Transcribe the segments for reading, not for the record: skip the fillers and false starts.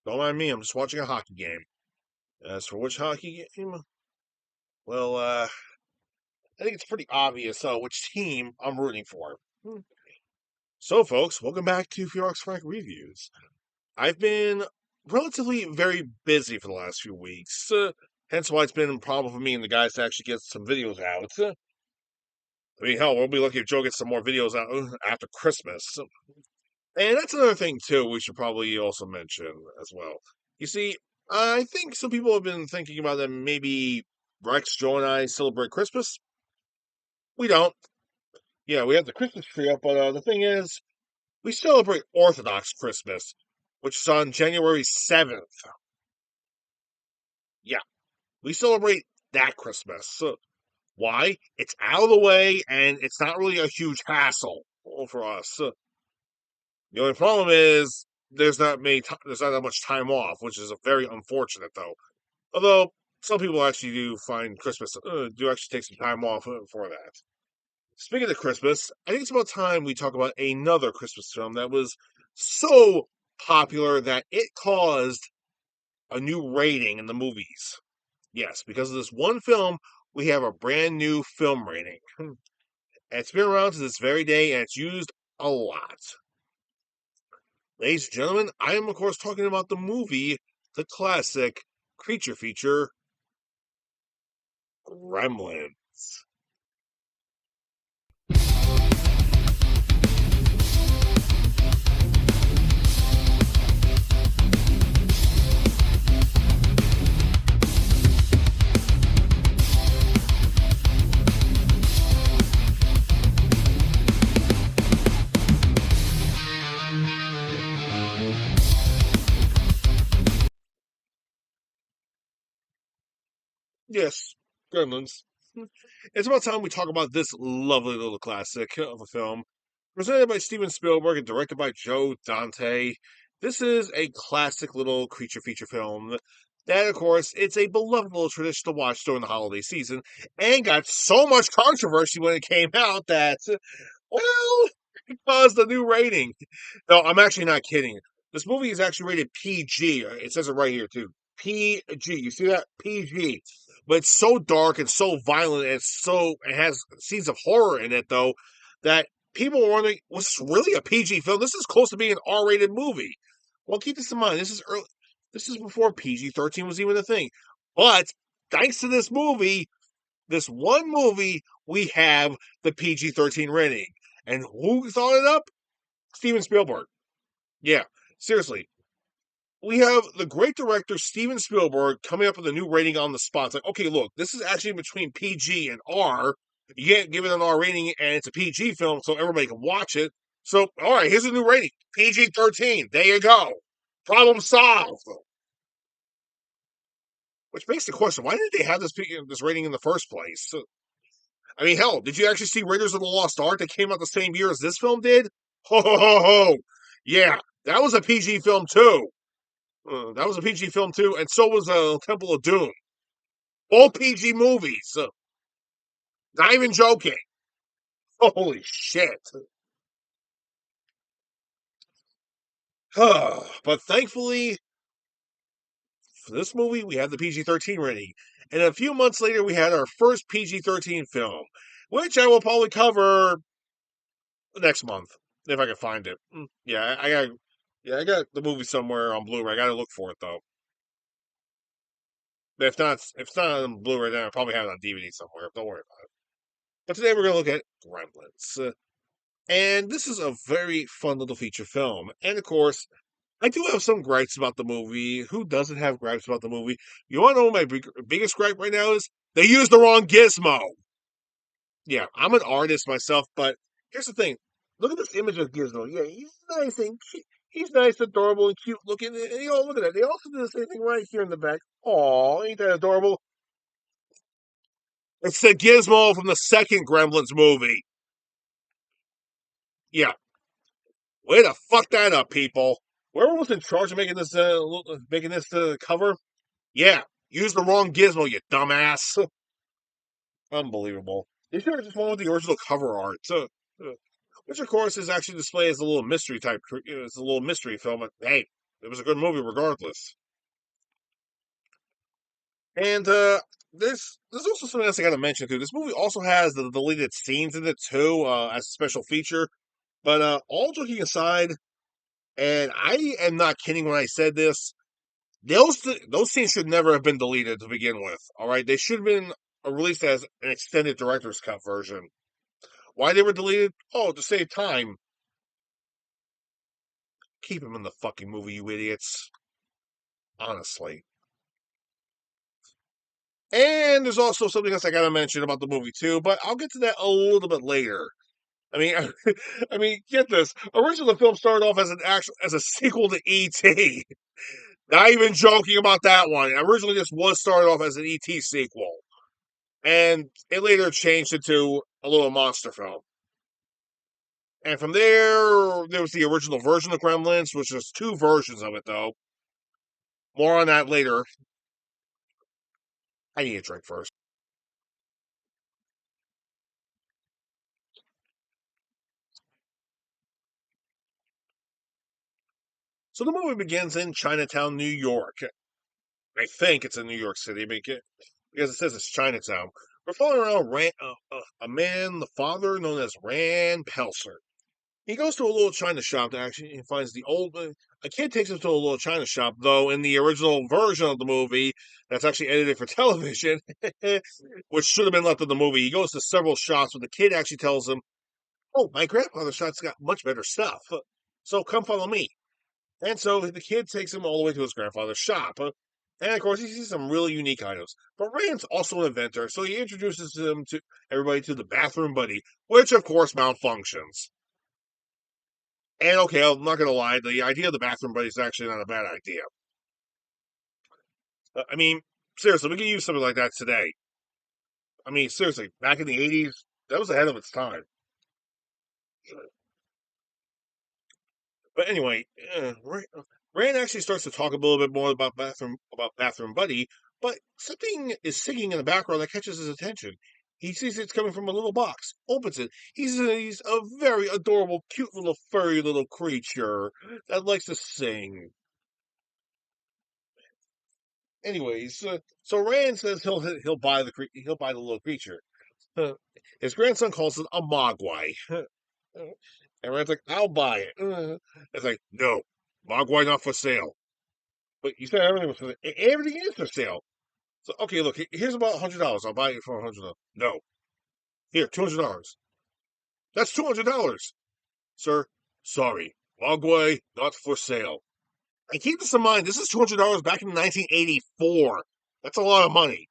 Don't mind me, I'm just watching a hockey game. As for which hockey game, well, I think it's pretty obvious which team I'm rooting for. So, folks, welcome back to Ferox Frank Reviews. I've been relatively very busy for the last few weeks, hence why it's been a problem for me and the guys to actually get some videos out. I mean, hell, we'll be lucky if Joe gets some more videos out after Christmas. And that's another thing, too, we should probably also mention as well. You see, I think some people have been thinking about that maybe Rex, Joe, and I celebrate Christmas. We don't. Yeah, we have the Christmas tree up, but the thing is, we celebrate Orthodox Christmas, which is on January 7th. Yeah, we celebrate that Christmas. Why? It's out of the way, and it's not really a huge hassle for us. The only problem is there's not that much time off, which is very unfortunate, though. Although some people actually do find Christmas do actually take some time off for that. Speaking of Christmas, I think it's about time we talk about another Christmas film that was so popular that it caused a new rating in the movies. Yes, because of this one film, we have a brand new film rating. And it's been around to this very day, and it's used a lot. Ladies and gentlemen, I am, of course, talking about the movie, the classic creature feature, Gremlins. Yes, Gremlins. It's about time we talk about this lovely little classic of a film. Presented by Steven Spielberg and directed by Joe Dante. This is a classic little creature feature film that, of course, it's a beloved little tradition to watch during the holiday season and got so much controversy when it came out that, well, it caused a new rating. No, I'm actually not kidding. This movie is actually rated PG. It says it right here, too. PG. You see that? PG. But it's so dark and so violent and it has scenes of horror in it, though, that people were wondering, was this really a PG film? This is close to being an R-rated movie. Well, keep this in mind. This is before PG-13 was even a thing. But thanks to this one movie, we have the PG-13 rating. And who thought it up? Steven Spielberg. Yeah, seriously. We have the great director Steven Spielberg coming up with a new rating on the spot. It's like, okay, look, this is actually between PG and R. You can't give it an R rating, and it's a PG film, so everybody can watch it. So, all right, here's a new rating: PG-13. There you go. Problem solved. Which makes the question: why did they have this rating in the first place? I mean, hell, did you actually see Raiders of the Lost Ark that came out the same year as this film did? Ho ho ho ho! Yeah, that was a PG film too. That was a PG film too, and so was Temple of Doom. All PG movies. Not even joking. Holy shit. But thankfully, for this movie, we had the PG-13 rating. And a few months later, we had our first PG-13 film, which I will probably cover next month if I can find it. Yeah, I got the movie somewhere on Blu-ray. I got to look for it though. If it's not on Blu-ray, then I probably have it on DVD somewhere. Don't worry about it. But today we're gonna look at Gremlins. And this is a very fun little feature film. And of course, I do have some gripes about the movie. Who doesn't have gripes about the movie? You want to know what my biggest gripe right now is? They used the wrong gizmo. Yeah, I'm an artist myself, but here's the thing. Look at this image of Gizmo. Yeah, he's nice, adorable, and cute looking. And, look at that. They also do the same thing right here in the back. Aw, ain't that adorable? It's the Gizmo from the second Gremlins movie. Yeah, way to fuck that up, people. Whoever was in charge of making this cover, yeah, use the wrong gizmo, you dumbass. Unbelievable. They should have just went with the original cover art, which of course is actually displayed as a little mystery type. It's a little mystery film. But hey, it was a good movie regardless. And there's also something else I got to mention too. This movie also has the deleted scenes in it too, as a special feature. But all joking aside, and I am not kidding when I said this, those scenes should never have been deleted to begin with. All right, they should have been released as an extended director's cut version. Why they were deleted? Oh, to save time. Keep them in the fucking movie, you idiots. Honestly. And there's also something else I gotta mention about the movie too, but I'll get to that a little bit later. I mean, I mean, get this. Originally, the film started off as an actual as a sequel to E.T. Not even joking about that one. Originally, this was started off as an E.T. sequel, and it later changed into a little monster film. And from there was the original version of Gremlins, which was two versions of it, though. More on that later. I need a drink first. So the movie begins in Chinatown, New York. I think it's in New York City because it says it's Chinatown. We're following around a man, the father, known as Rand Pelser. He goes to a little china shop to actually and finds the old. A kid takes him to a little china shop, though. In the original version of the movie, that's actually edited for television, which should have been left in the movie. He goes to several shops, but the kid actually tells him, "Oh, my grandfather's shop's got much better stuff. So come follow me." And so the kid takes him all the way to his grandfather's shop. And of course, he sees some really unique items. But Rand's also an inventor, so he introduces him to everybody to the bathroom buddy, which of course malfunctions. And okay, I'm not gonna lie, the idea of the bathroom buddy is actually not a bad idea. I mean, seriously, we could use something like that today. I mean, seriously, back in the '80s, that was ahead of its time. But anyway, Rand actually starts to talk a little bit more about bathroom buddy, but something is singing in the background that catches his attention. He sees it's coming from a little box, opens it. He's a very adorable, cute little furry little creature that likes to sing. Anyways, so Rand says he'll buy he'll buy the little creature. Uh, His grandson calls it a mogwai. And Rand's like, I'll buy it. It's like, no, mogwai not for sale. But you said everything was for sale. Everything is for sale. So okay, look, here's about $100. I'll buy it for $100. No, here, $200. That's $200, sir. Sorry, mogwai not for sale. And keep this in mind. This is $200 back in 1984. That's a lot of money.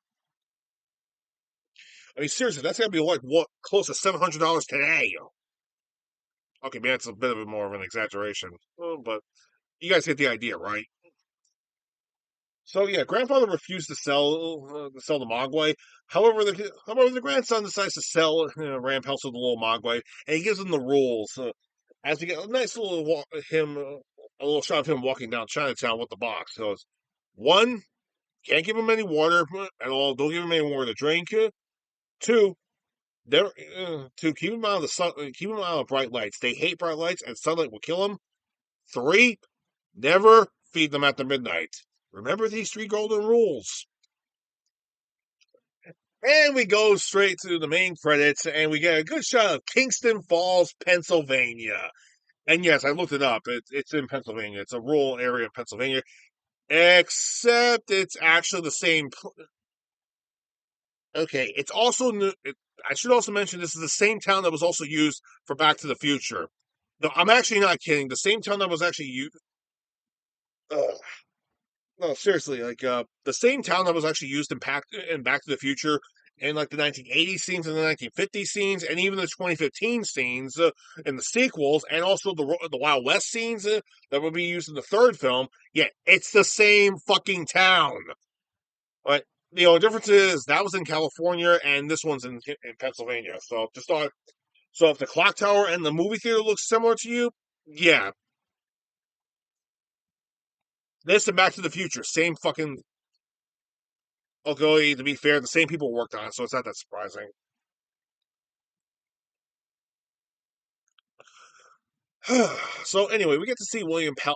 I mean, seriously, that's gonna be like what close to $700 today. Okay, man, it's a bit of a more of an exaggeration, but you guys get the idea, right? So yeah, grandfather refused to sell the Mogwai. However, the grandson decides to sell Rampelso the little Mogwai, and he gives him the rules. As we get a nice little a little shot of him walking down Chinatown with the box. So it's one, can't give him any water at all. Don't give him any water to drink. Two, There, to keep them out of the sun, keep them out of bright lights. They hate bright lights, and sunlight will kill them. Three, never feed them after midnight. Remember these three golden rules. And we go straight to the main credits, and we get a good shot of Kingston Falls, Pennsylvania. And yes, I looked it up. It's in Pennsylvania. It's a rural area of Pennsylvania, except it's actually the same. Okay, it's also new. I should also mention this is the same town that was also used for Back to the Future. No, I'm actually not kidding. The same town that was actually used. No, seriously, like the same town that was actually used in Back to the Future in like the 1980 scenes and the 1950 scenes and even the 2015 scenes in the sequels and also the Wild West scenes that will be used in the third film. Yeah, it's the same fucking town. But the difference is that was in California and this one's in Pennsylvania. So just thought so if the clock tower and the movie theater looks similar to you, yeah, this and Back to the Future, same fucking. Okay, to be fair, the same people worked on it, so it's not that surprising. So anyway, we get to see William Pell.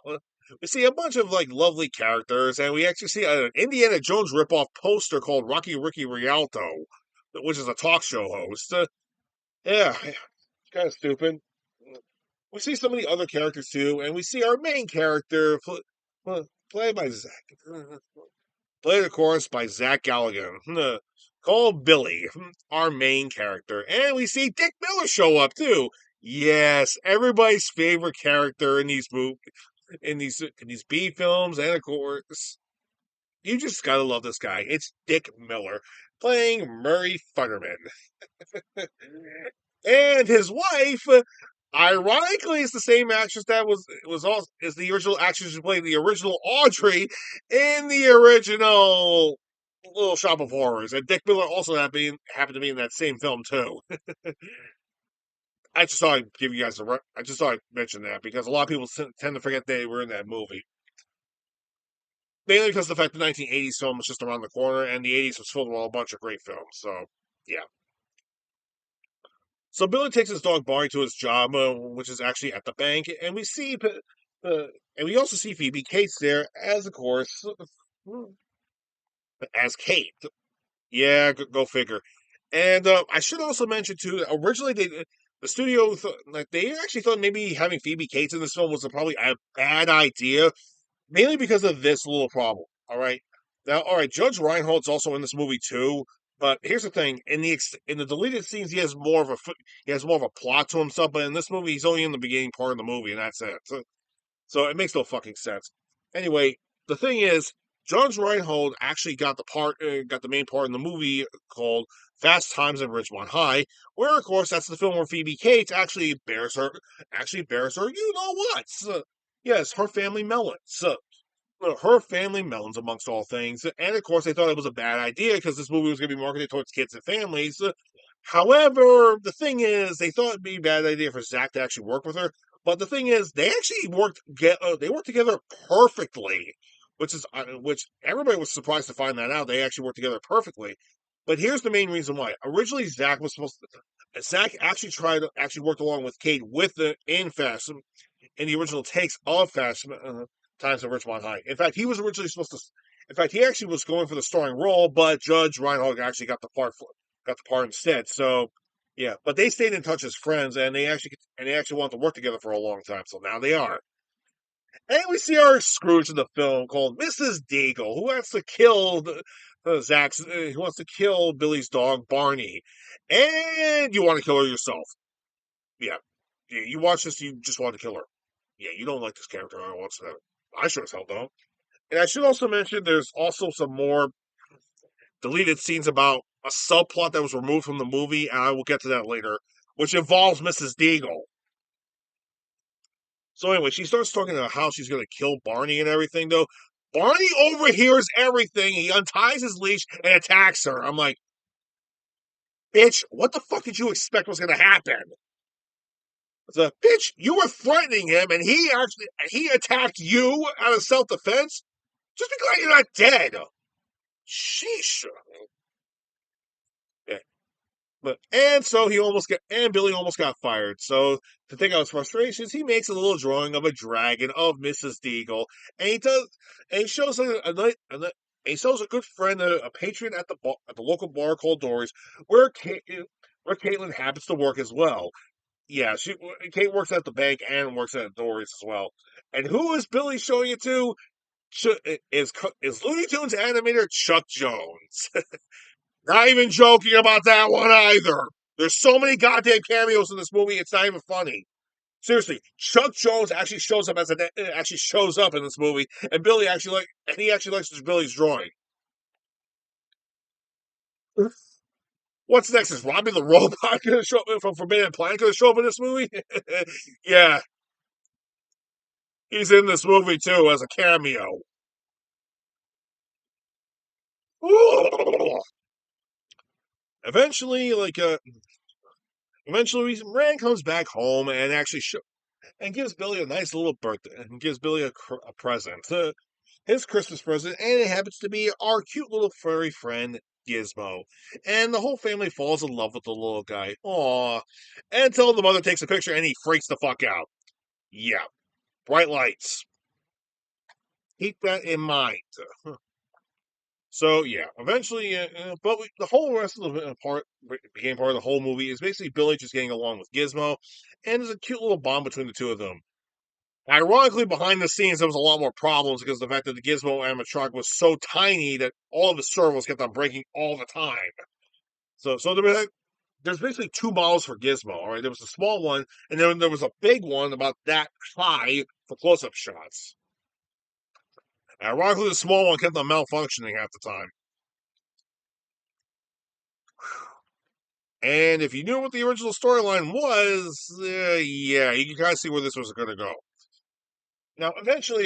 we see a bunch of like lovely characters, and we actually see an Indiana Jones ripoff poster called Rocky Ricky Rialto, which is a talk show host. Yeah, it's kind of stupid. We see some of the other characters too, and we see our main character played by Zach, played of course by Zach Galligan, called Billy, our main character, and we see Dick Miller show up too. Yes, everybody's favorite character in these in these B films, and of course, you just gotta love this guy. It's Dick Miller playing Murray Futterman, and his wife. Ironically, is the same actress that was also is the original actress who played the original Audrey in the original Little Shop of Horrors, and Dick Miller also happened to be in that same film too. I just thought I'd give you guys I just thought I'd mention that because a lot of people tend to forget they were in that movie. Mainly because of the fact the 1980s film was just around the corner, and the 80s was filled with a bunch of great films. So, yeah. So Billy takes his dog Barney to his job, which is actually at the bank, and and we also see Phoebe Cates there as, of course, as Kate. Yeah, go figure. And I should also mention too. Originally, the studio like they actually thought maybe having Phoebe Cates in this film was probably a bad idea, mainly because of this little problem. All right, now, all right, Judge Reinhold's also in this movie too. But here's the thing: in the deleted scenes, he has more of a plot to himself. But in this movie, he's only in the beginning part of the movie, and that's it. So it makes no fucking sense. Anyway, the thing is, Judge Reinhold actually got the main part in the movie called Fast Times at Ridgemont High, where of course that's the film where Phoebe Cates actually bears her you know what? Yes, her family melons. Her family melons amongst all things. And of course, they thought it was a bad idea because this movie was going to be marketed towards kids and families. However, the thing is, they thought it'd be a bad idea for Zach to actually work with her. But the thing is, they worked together perfectly, which everybody was surprised to find that out. They actually worked together perfectly. But here's the main reason why. Originally, Zach actually actually worked along with Kate with the in Fast in the original takes of Fast Times at Ridgemont High. In fact, he was originally supposed to. In fact, he actually was going for the starring role, but Judge Reinhold actually got the part instead. So, yeah, but they stayed in touch as friends, and they actually wanted to work together for a long time. So now they are. And we see our Scrooge in the film called Mrs. Deagle, who wants to kill who wants to kill Billy's dog Barney, and you want to kill her yourself. Yeah, you watch this, you just want to kill her. Yeah, you don't like this character. I sure as hell don't. And I should also mention there's also some more deleted scenes about a subplot that was removed from the movie, and I will get to that later, which involves Mrs. Deagle. So anyway, she starts talking about how she's going to kill Barney and everything, though. Barney overhears everything. He unties his leash and attacks her. I'm like, bitch, what the fuck did you expect was going to happen? The bitch, you were threatening him, and he attacked you out of self defense. Just be glad you're not dead. Sheesh. Yeah. And Billy almost got fired. So to take out his frustrations, he makes a little drawing of a dragon of Mrs. Deagle, and he shows he shows a good friend, a patron at the local bar called Dory's, where Caitlin happens to work as well. Yeah, Kate works at the bank and works at Dory's as well. And who is Billy showing it to? Is Looney Tunes animator Chuck Jones. Not even joking about that one either. There's so many goddamn cameos in this movie, it's not even funny. Seriously, Chuck Jones actually shows up in this movie, and he actually likes Billy's drawing. What's next? Is Robbie the Robot going to show up from Forbidden Planet going to show up in this movie? Yeah, he's in this movie too as a cameo. Eventually, eventually, Rand comes back home and and gives Billy a nice little birthday and gives Billy a present, his Christmas present, and it happens to be our cute little furry friend Gizmo. And the whole family falls in love with the little guy. Aww. Until the mother takes a picture and he freaks the fuck out. Yeah. Bright lights. Keep that in mind. So yeah, eventually, the whole rest of the part became part of the whole movie is basically Billy just getting along with Gizmo, and there's a cute little bond between the two of them. Ironically, behind the scenes, there was a lot more problems because of the fact that the Gizmo animatronic was so tiny that all of the servos kept on breaking all the time. There's basically two models for Gizmo. All right, there was a small one, and then there was a big one about that high for close-up shots. Ironically, the small one kept on malfunctioning half the time. And if you knew what the original storyline was, yeah, you can kind of see where this was going to go. Now, eventually,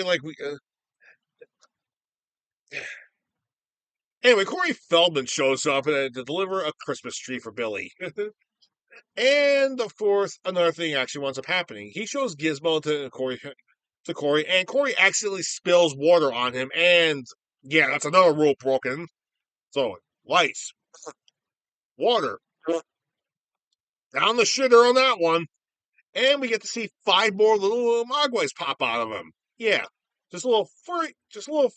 anyway, Corey Feldman shows up to deliver a Christmas tree for Billy. And of course, another thing actually winds up happening. He shows Gizmo to Corey, and Corey accidentally spills water on him, and yeah, that's another rule broken. So lights, water, down the shitter on that one, and we get to see five more little Mogwais pop out of him. Yeah, just little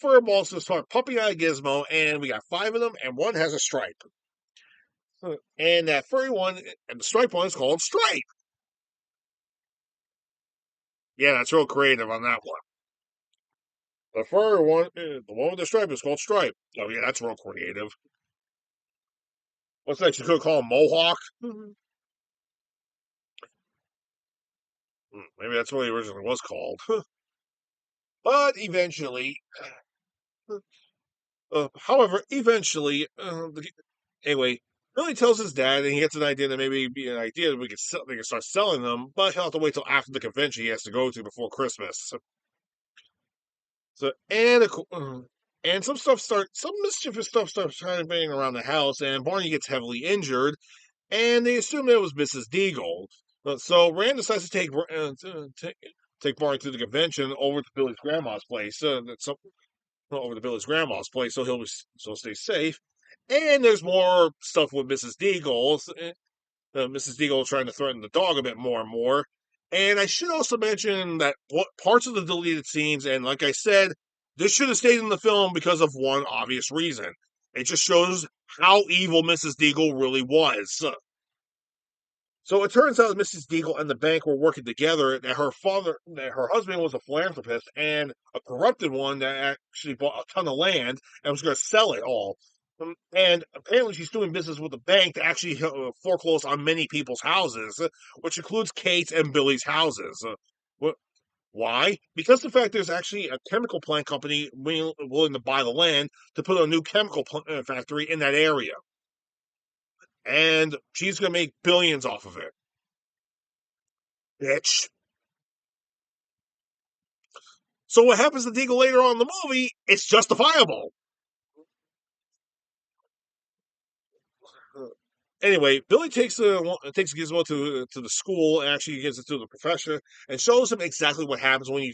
fur balls to start pumping out of Gizmo, and we got five of them, and one has a stripe. And that furry one, and the stripe one is called Stripe. Yeah, that's real creative on that one. The fur one, the one with the stripe is called Stripe. Oh yeah, that's real creative. What's next? You could call him Mohawk. Maybe that's what he originally was called. But eventually, anyway, Billy tells his dad, and he gets an idea that maybe it'd be an idea that they could start selling them, but he'll have to wait till after the convention he has to go to before Christmas. So and some mischievous stuff starts happening around the house, and Barney gets heavily injured, and they assume that it was Mrs. Deagle. So Rand decides to take Barney to the convention over to Billy's grandma's place. Over to Billy's grandma's place, so he'll stay safe. And there's more stuff with Mrs. Deagle. Mrs. Deagle trying to threaten the dog a bit more and more. And I should also mention that what parts of the deleted scenes, and like I said, this should have stayed in the film because of one obvious reason. It just shows how evil Mrs. Deagle really was. So it turns out Mrs. Deagle and the bank were working together. That her husband was a philanthropist and a corrupted one that actually bought a ton of land and was going to sell it all. And apparently, she's doing business with the bank to actually foreclose on many people's houses, which includes Kate's and Billy's houses. Why? Because the fact there's actually a chemical plant company willing to buy the land to put a new factory in that area, and she's going to make billions off of it. Bitch. So what happens to Deagle later on in the movie? It's justifiable. Anyway, Billy takes Gizmo to the school and actually gives it to the professor and shows him exactly what happens when you.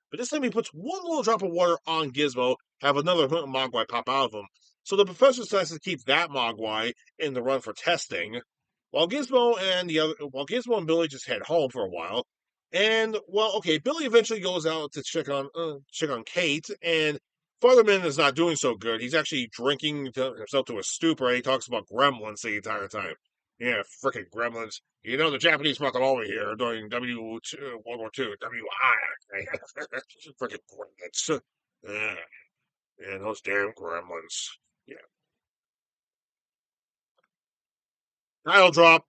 But this time he puts one little drop of water on Gizmo, have another Mogwai pop out of him. So the professor decides to keep that Mogwai in the run for testing, while Gizmo and Billy just head home for a while. And well, okay, Billy eventually goes out to check on Kate, and Fatherman is not doing so good. He's actually drinking himself to a stupor. He talks about gremlins the entire time. Yeah, frickin' gremlins. You know, the Japanese brought them over here during World War II. WI. Frickin' gremlins. Yeah, yeah, those damn gremlins. Yeah. Title drop.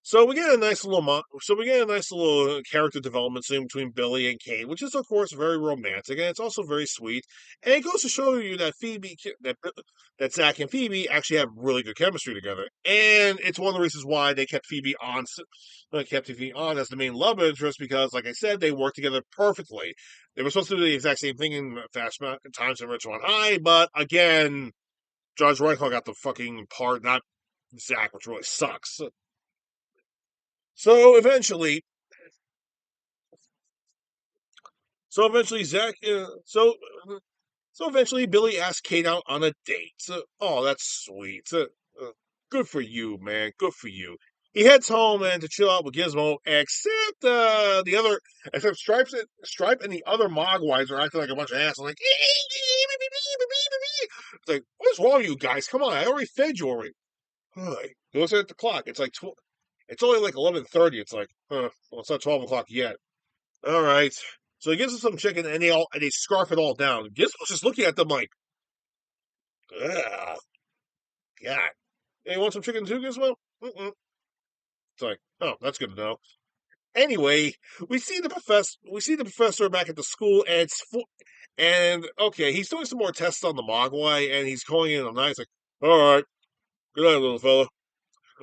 So we get a nice little character development scene between Billy and Kate, which is of course very romantic, and it's also very sweet. And it goes to show you that that Zach and Phoebe actually have really good chemistry together, and it's one of the reasons why they kept Phoebe on as the main love interest because, like I said, they work together perfectly. They were supposed to do the exact same thing in Times in Richmond High, but again, Judge Reinhold got the fucking part, not Zach, which really sucks. So eventually, so eventually Zach, so eventually Billy asks Kate out on a date. Oh, that's sweet. Good for you, man. Good for you. he heads home and to chill out with Gizmo, except except Stripe and the other Mogwais are acting like a bunch of assholes, like, it's like, what's wrong with you guys? Come on, I already fed you already. He looks at the clock. It's like it's only like 11:30. It's like, well, it's not 12 o'clock yet. All right. So he gives them some chicken, and they scarf it all down. Gizmo's just looking at them like, ugh, God. Hey, you want some chicken too, Gizmo? Mm-mm. It's like, oh, that's good to know. Anyway, we see the professor back at the school, and and okay, he's doing some more tests on the Mogwai, and he's calling in a night. He's like, all right, good night, little fella.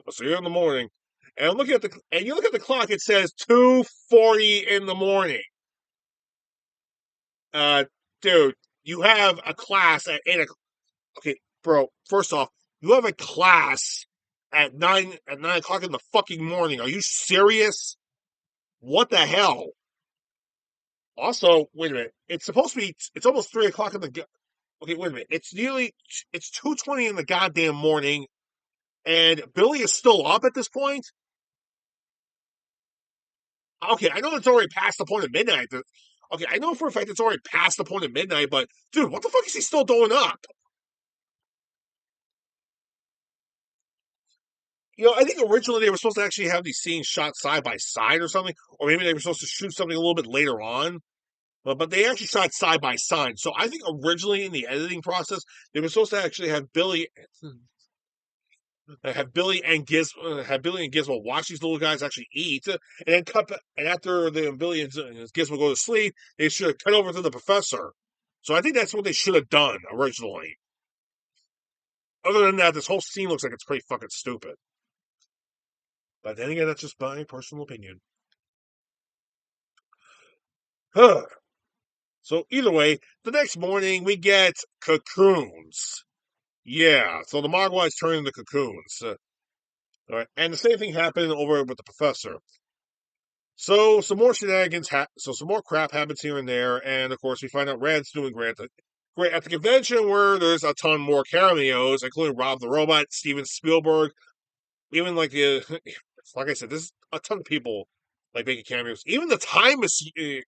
I'll see you in the morning. And I'm looking at you look at the clock. It says 2:40 in the morning. Uh, dude, you have a class at 8 o'clock. Okay, bro. First off, you have a class at 9 o'clock in the fucking morning. Are you serious? What the hell? Also, wait a minute. It's supposed to be. It's almost 3 o'clock in the. Okay, wait a minute. It's 2:20 in the goddamn morning, and Billy is still up at this point. Okay, I know it's already past the point of midnight. Okay, I know for a fact it's already past the point of midnight, but dude, what the fuck is he still doing up? I think originally they were supposed to actually have these scenes shot side by side or something, or maybe they were supposed to shoot something a little bit later on. But they actually shot side by side. So I think originally in the editing process, they were supposed to actually have Billy and Gizmo watch these little guys actually eat, and then and after the Billy and Gizmo go to sleep, they should have cut over to the professor. So I think that's what they should have done originally. Other than that, this whole scene looks like it's pretty fucking stupid. But then again, that's just my personal opinion. Huh. So either way, the next morning we get cocoons. Yeah, so the Mogwais turn into cocoons. All right, and the same thing happened over with the professor. So some more crap happens here and there, and of course we find out Red's doing great at the convention where there's a ton more cameos, including Rob the Robot, Steven Spielberg, even like I said, there's a ton of people like making cameos. Even the time machine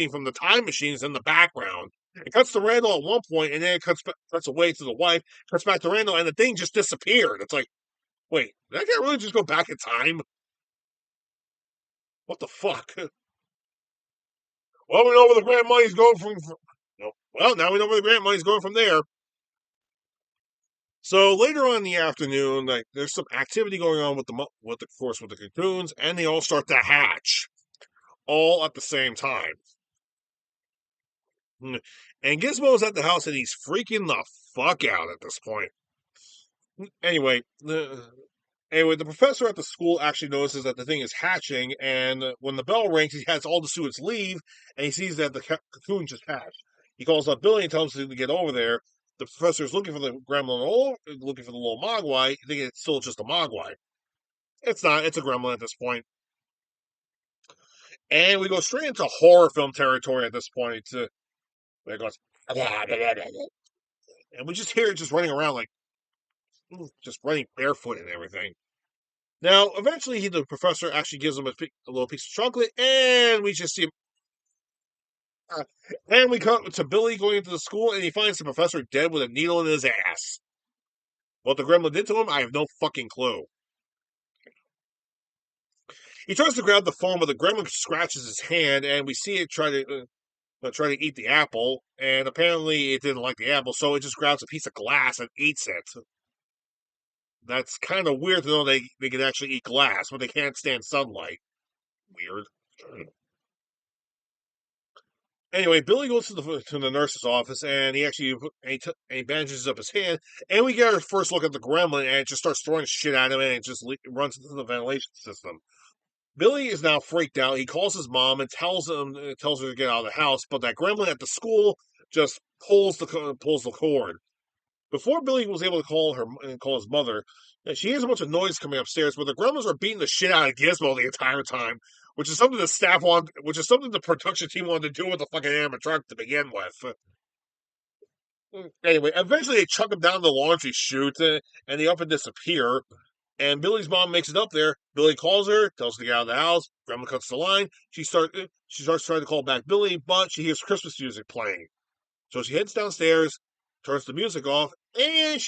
from the Time Machine is in the background. It cuts to Randall at one point, and then cuts away to the wife, cuts back to Randall, and the thing just disappeared. It's like, wait, did that guy really just go back in time? What the fuck? Well, we know where the grant money's going from. No. Well, now we know where the grant money's going from there. So later on in the afternoon, like there's some activity going on with the cocoons, and they all start to hatch all at the same time. And Gizmo's at the house, and he's freaking the fuck out at this point. Anyway, the professor at the school actually notices that the thing is hatching, and when the bell rings, he has all the students leave, and he sees that the cocoon just hatched. He calls up Billy and tells him to get over there. The professor is looking for the gremlin, looking for the little mogwai, thinking it's still just a mogwai. It's not. It's a gremlin at this point. And we go straight into horror film territory at this point. Where it goes, and we just hear it just running around like just running barefoot and everything. Now, eventually, the professor actually gives him a little piece of chocolate, and we just see him. And we cut to Billy going into the school, and he finds the professor dead with a needle in his ass. What the gremlin did to him, I have no fucking clue. He tries to grab the phone, but the gremlin scratches his hand, and we see it try to eat the apple. And apparently, it didn't like the apple, so it just grabs a piece of glass and eats it. That's kind of weird to know they can actually eat glass, but they can't stand sunlight. Weird. Anyway, Billy goes to the nurse's office, and he bandages up his hand, and we get our first look at the gremlin, and it just starts throwing shit at him, and it just runs into the ventilation system. Billy is now freaked out. He calls his mom and tells her to get out of the house, but that gremlin at the school just pulls the cord. Before Billy was able to call his mother, she hears a bunch of noise coming upstairs, but the gremlins are beating the shit out of Gizmo the entire time, which is something the production team wanted to do with the fucking animatronic to begin with. Anyway, eventually they chuck him down the laundry chute, and they up and disappear. And Billy's mom makes it up there. Billy calls her, tells her to get out of the house. Grandma cuts the line. She starts trying to call back Billy, but she hears Christmas music playing. So she heads downstairs, turns the music off, and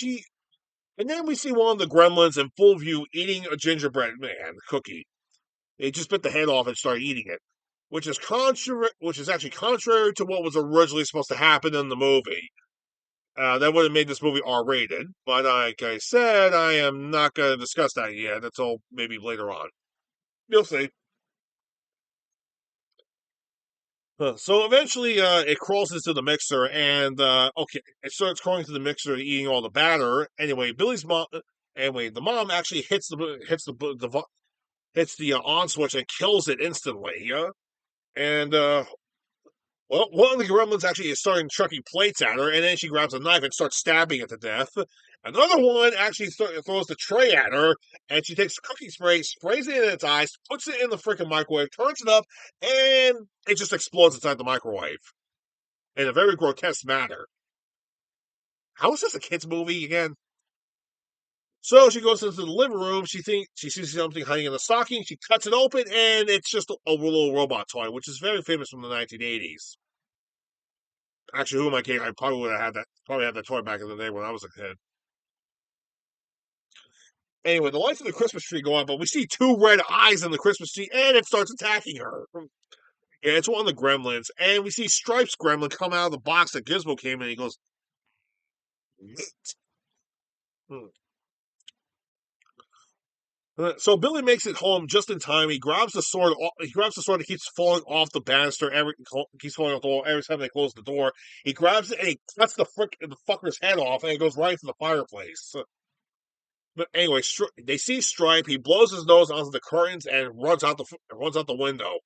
then we see one of the gremlins in full view eating a gingerbread man cookie. They just bit the head off and started eating it, which is actually contrary to what was originally supposed to happen in the movie. That would have made this movie R-rated, but like I said, I am not going to discuss that yet until maybe later on. You'll see. So eventually, it crawls into the mixer, and okay, it starts crawling into the mixer, eating all the batter. Anyway, Billy's mom. Anyway, the mom actually hits the on switch and kills it instantly. Yeah, and well, one of the gremlins actually is starting chucking plates at her, and then she grabs a knife and starts stabbing it to death. Another one actually throws the tray at her, and she takes cookie spray, sprays it in its eyes, puts it in the freaking microwave, turns it up, and it just explodes inside the microwave in a very grotesque manner. How is this a kids' movie again? So she goes into the living room. She sees something hanging in the stocking. She cuts it open, and it's just a little robot toy, which is very famous from the 1980s. Actually, who am I kidding? I probably would have had that. Probably had that toy back in the day when I was a kid. Anyway, the lights of the Christmas tree go on, but we see two red eyes in the Christmas tree, and it starts attacking her. Yeah, it's one of the gremlins, and we see Stripes gremlin come out of the box that Gizmo came in. And he goes, "Hmm." So Billy makes it home just in time. He grabs the sword. He grabs the sword. It keeps falling off the banister. Keeps falling off the wall every time they close the door. He grabs it and he cuts the fucker's head off, and it goes right into the fireplace. But anyway, they see Stripe. He blows his nose onto the curtains and runs out the window.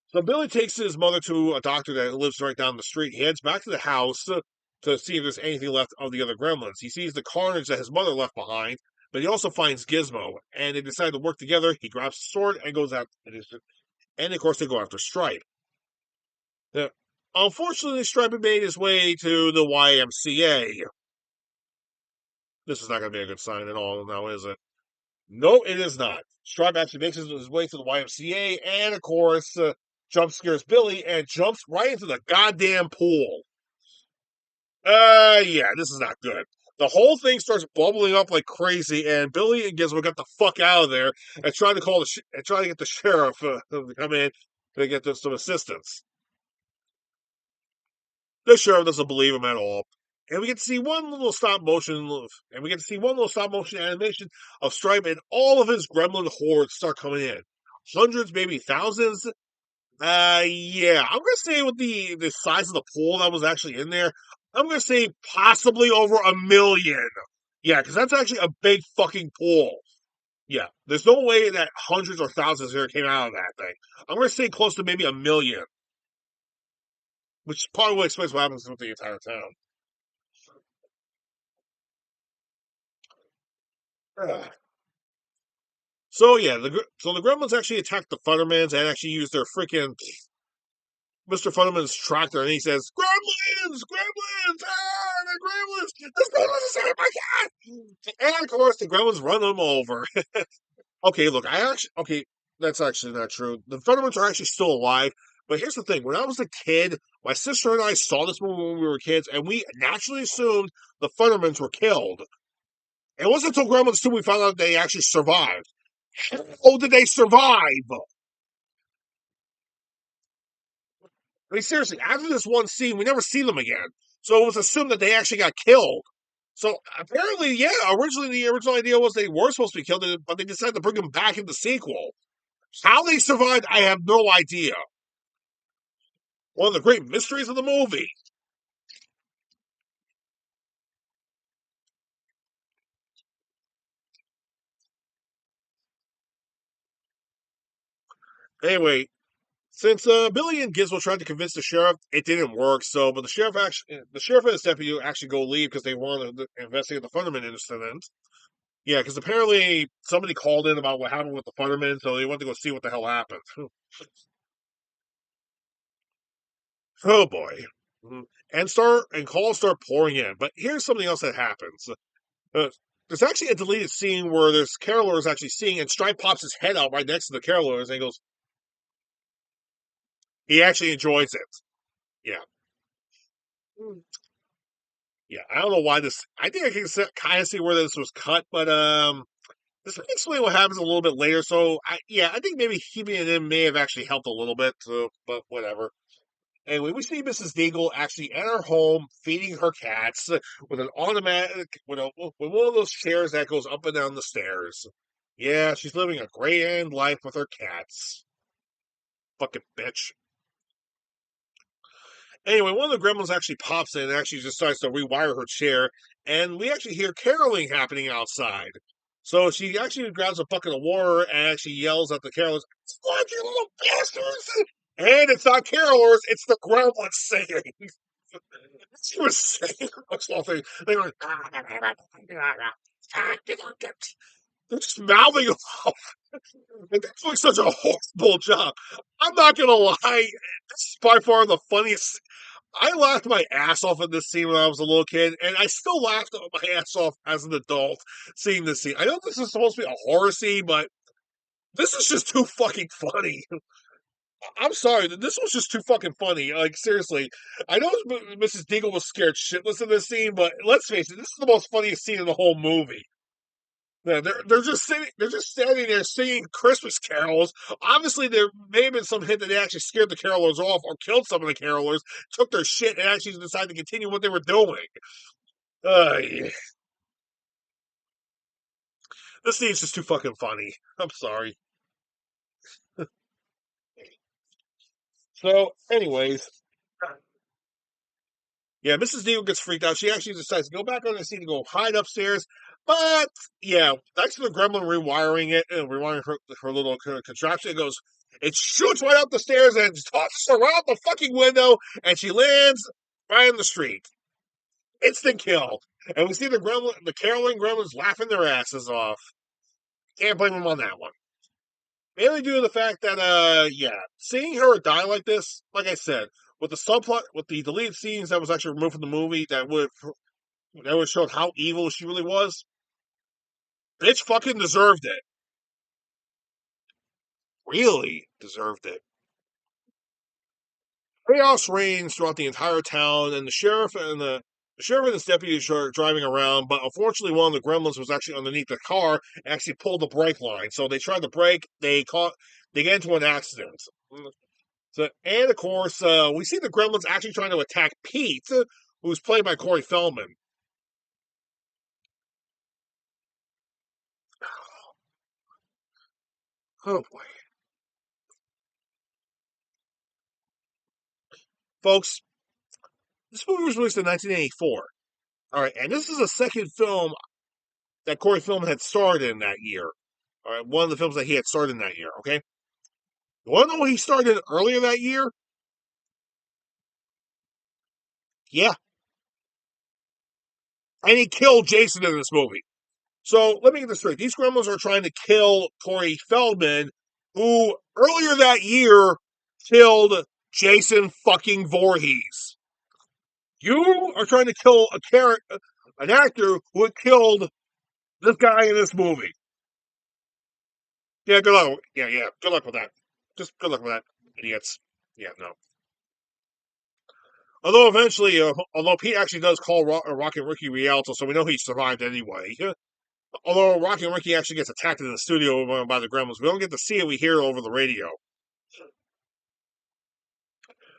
So Billy takes his mother to a doctor that lives right down the street. He heads back to the house to see if there's anything left of the other gremlins. He sees the carnage that his mother left behind, but he also finds Gizmo, and they decide to work together. He grabs the sword and goes out, and of course they go after Stripe. Now, unfortunately, Stripe made his way to the YMCA. This is not going to be a good sign at all, now is it? No, it is not. Stripe actually makes his way to the YMCA and, of course, jump scares Billy and jumps right into the goddamn pool. Yeah, this is not good. The whole thing starts bubbling up like crazy, and Billy and Gizmo got the fuck out of there and try to get the sheriff to come in to get some assistance. The sheriff doesn't believe him at all. And we get to see one little stop motion animation of Stripe and all of his gremlin hordes start coming in. Hundreds, maybe thousands. Yeah, I'm gonna say with the size of the pool that was actually in there, I'm gonna say possibly over 1 million. Yeah, because that's actually a big fucking pool. Yeah, there's no way that hundreds or thousands here came out of that thing. I'm gonna say close to maybe 1 million, which probably explains what happens with the entire town. Ugh. So yeah, the Gremlins actually attacked the Futtermans and actually used their freaking Mr. Futterman's tractor, and he says, "Gremlins, Gremlins, the Gremlins, the Gremlins are my cat!" And of course, the Gremlins run them over. Okay, look, okay, that's actually not true. The Futtermans are actually still alive. But here's the thing: when I was a kid, my sister and I saw this movie when we were kids, and we naturally assumed the Futtermans were killed. It wasn't until Gremlins 2 we found out they actually survived. How did they survive? I mean, seriously, after this one scene, we never see them again. So it was assumed that they actually got killed. So apparently, yeah, originally the original idea was they were supposed to be killed, but they decided to bring them back in the sequel. How they survived, I have no idea. One of the great mysteries of the movie. Anyway, since Billy and Gizmo tried to convince the sheriff, it didn't work. So, but the sheriff and his deputy actually go leave because they want to investigate the Funderman incident. Yeah, because apparently somebody called in about what happened with the Funderman, so they went to go see what the hell happened. Oh boy. Mhm. And calls start pouring in. But here's something else that happens. Uh, There's actually a deleted scene where there's carolers actually seeing, and Stripe pops his head out right next to the carolers, and he goes, he actually enjoys it. Yeah. Yeah, I don't know why this. I think I can kind of see where this was cut, but this may explain what happens a little bit later. So, I think maybe keeping it in may have actually helped a little bit. So, but whatever. Anyway, we see Mrs. Deagle actually at her home feeding her cats with an automatic, with one of those chairs that goes up and down the stairs. Yeah, she's living a grand life with her cats. Fucking bitch. Anyway, one of the gremlins actually pops in and actually decides to rewire her chair, and we actually hear caroling happening outside. So she actually grabs a bucket of water and actually yells at the carolers, "What, you little bastards!" And it's not carolers, it's the gremlins singing. She was saying the whole thing. They were, they're just mouthing off. And they're doing such a horrible job. I'm not gonna lie, this is by far the funniest. I laughed my ass off at this scene when I was a little kid, and I still laughed my ass off as an adult seeing this scene. I know this is supposed to be a horror scene, but this is just too fucking funny. I'm sorry, this was just too fucking funny. Like, seriously. I know Mrs. Deagle was scared shitless in this scene, but let's face it, this is the most funniest scene in the whole movie. Yeah, they're just standing there singing Christmas carols. Obviously, there may have been some hint that they actually scared the carolers off or killed some of the carolers, took their shit, and actually decided to continue what they were doing. Yeah. This scene's just too fucking funny. I'm sorry. So, anyways, yeah, Mrs. Deal gets freaked out. She actually decides to go back on the seat and go hide upstairs. But yeah, thanks to the gremlin rewiring it and rewiring her little contraption, it shoots right up the stairs and tosses her out the fucking window, and she lands right in the street. Instant kill. And we see the caroling gremlins laughing their asses off. Can't blame them on that one. Mainly due to the fact that, seeing her die like this, like I said, with the subplot, with the deleted scenes that was actually removed from the movie, that would show how evil she really was. Bitch fucking deserved it. Really deserved it. Chaos reigns throughout the entire town, and the sheriff and his deputies are driving around. But unfortunately, one of the gremlins was actually underneath the car and actually pulled the brake line. So they tried to brake. They get into an accident. So, and of course, we see the gremlins actually trying to attack Pete, who's played by Corey Feldman. Oh boy, folks, this movie was released in 1984. All right, and this is the second film that Corey Feldman had starred in that year. All right, one of the films that he had starred in that year. Okay, you want to know what he starred in earlier that year? Yeah, and he killed Jason in this movie. So let me get this straight: these gremlins are trying to kill Corey Feldman, who earlier that year killed Jason fucking Voorhees. You are trying to kill an actor who had killed this guy in this movie. Yeah, good luck. Yeah. Good luck with that. Just good luck with that, idiots. Yeah, no. Although Pete actually does call Rocket Ricky Rialto, so we know he survived anyway. Although Rocket Ricky actually gets attacked in the studio by the Gremlins, we don't get to see it. We hear it over the radio.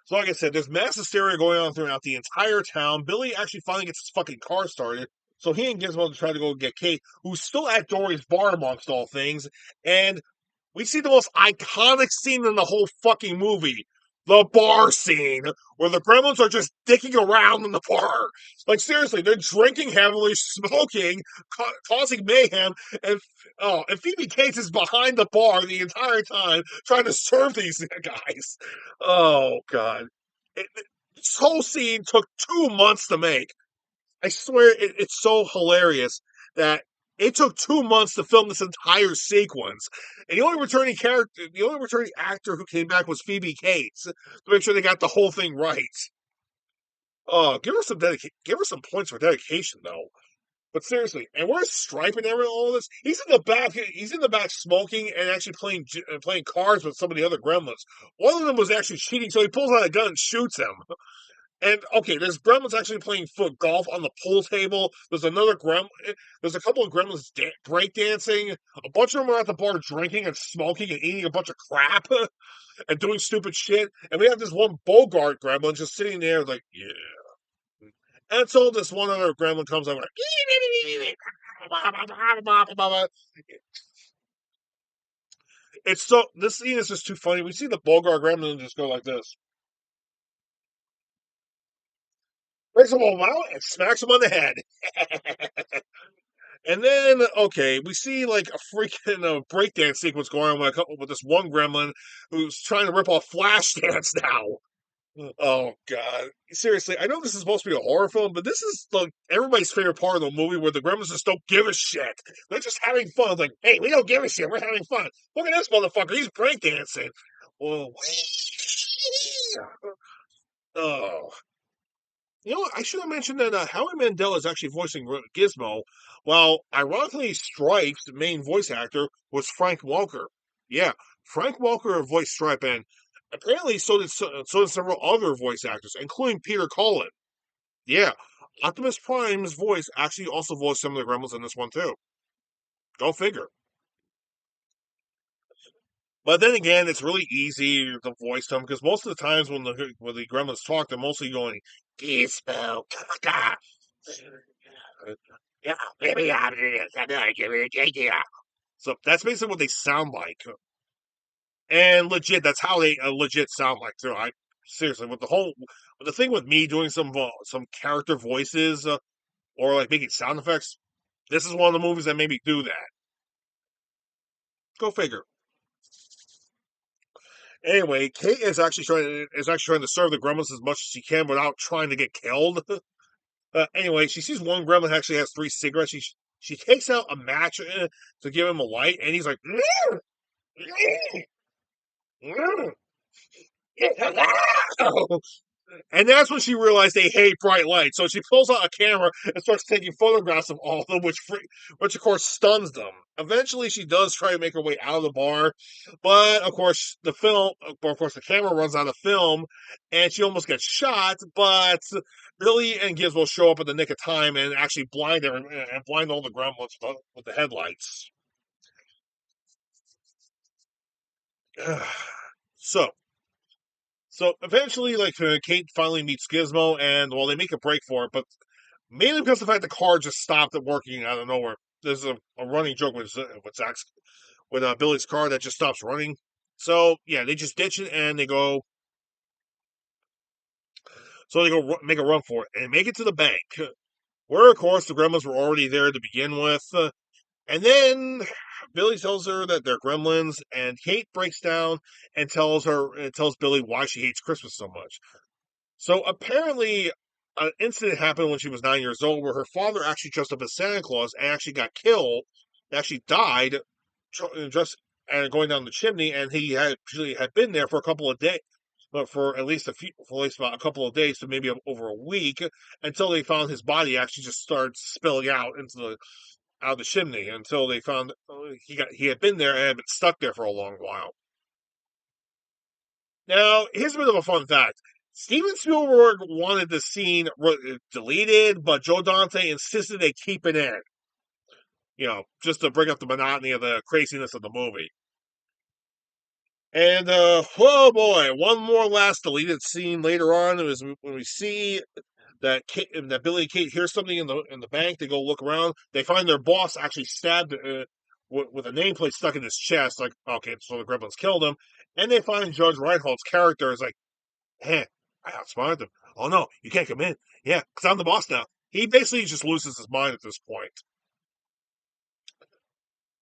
So, like I said, there's mass hysteria going on throughout the entire town. Billy actually finally gets his fucking car started. So he and Gizmo try to go get Kate, who's still at Dory's bar amongst all things. And we see the most iconic scene in the whole fucking movie. The bar scene, where the gremlins are just dicking around in the bar. Like, seriously, they're drinking heavily, smoking, causing mayhem, and Phoebe Cates is behind the bar the entire time trying to serve these guys. Oh, God. This whole scene took 2 months to make. I swear it's so hilarious that it took 2 months to film this entire sequence. And the only returning actor who came back was Phoebe Cates to make sure they got the whole thing right. Oh, give her some points for dedication, though. But seriously, and where's Stripe and all this? He's in the back. He's in the back smoking and actually playing cards with some of the other gremlins. One of them was actually cheating, so he pulls out a gun and shoots him. And okay, there's gremlins actually playing foot golf on the pool table. There's another gremlin. There's a couple of gremlins break dancing. A bunch of them are at the bar drinking and smoking and eating a bunch of crap and doing stupid shit. And we have this one Bogart gremlin just sitting there like, yeah. And so this one other gremlin comes over. It's so this scene is just too funny. We see the Bogart gremlin just go like this. Breaks him all out and smacks him on the head. And then, okay, we see like a freaking breakdance sequence going on with, with this one gremlin who's trying to rip off Flashdance now. Oh God! Seriously, I know this is supposed to be a horror film, but this is like everybody's favorite part of the movie, where the gremlins just don't give a shit. They're just having fun. It's like, hey, we don't give a shit. We're having fun. Look at this motherfucker. He's breakdancing. Well, oh, you know what? I should have mentioned that Howie Mandel is actually voicing Gizmo, while ironically Stripe's main voice actor was Frank Welker. Yeah, Frank Welker voiced Stripe, and apparently so did several other voice actors, including Peter Cullen. Yeah, Optimus Prime's voice actually also voiced some of the Gremlins in this one too. Go figure. But then again, it's really easy to voice them because most of the times when the Gremlins talk, they're mostly going Gizmo, Gaga. Yeah, maybe I'm so that's basically what they sound like, and legit, that's how they legit sound like too. I seriously, with the thing with me doing some character voices or like making sound effects, this is one of the movies that made me do that. Go figure. Anyway, Kate is actually trying to serve the gremlins as much as she can without trying to get killed. Anyway, she sees one gremlin actually has three cigarettes. She takes out a match to give him a light, and he's like, and that's when she realized they hate bright lights. So she pulls out a camera and starts taking photographs of all of them, which of course stuns them. Eventually, she does try to make her way out of the bar, but of course, the camera runs out of film, and she almost gets shot. But Billy and Gizmo show up at the nick of time and actually blind all the gremlins with the headlights. so So eventually, like Kate finally meets Gizmo, and well, they make a break for it, but mainly because of the fact the car just stopped working out of nowhere. There's a running joke with Billy's car that just stops running. So yeah, they just ditch it and they go. So they go make a run for it and make it to the bank, where of course the Gremlins were already there to begin with. And then Billy tells her that they're gremlins, and Kate breaks down and tells Billy why she hates Christmas so much. So apparently, an incident happened when she was 9 years old, where her father actually dressed up as Santa Claus and actually got killed. Actually died, just and going down the chimney, and he had been there for a couple of days, but for at least about a couple of days, so maybe over a week, until they found his body actually just started spilling out of the chimney until they found he had been there and had been stuck there for a long while. Now, here's a bit of a fun fact. Steven Spielberg wanted the scene deleted, but Joe Dante insisted they keep it in. Just to bring up the monotony of the craziness of the movie. And oh boy, one more last deleted scene later on is when we see that Billy and Kate hear something in the bank. They go look around. They find their boss actually stabbed with a nameplate stuck in his chest. Like, okay, so the Gremlins killed him. And they find Judge Reinhold's character is like, hey, I outsmarted them. Oh no, you can't come in. Yeah, because I'm the boss now. He basically just loses his mind at this point.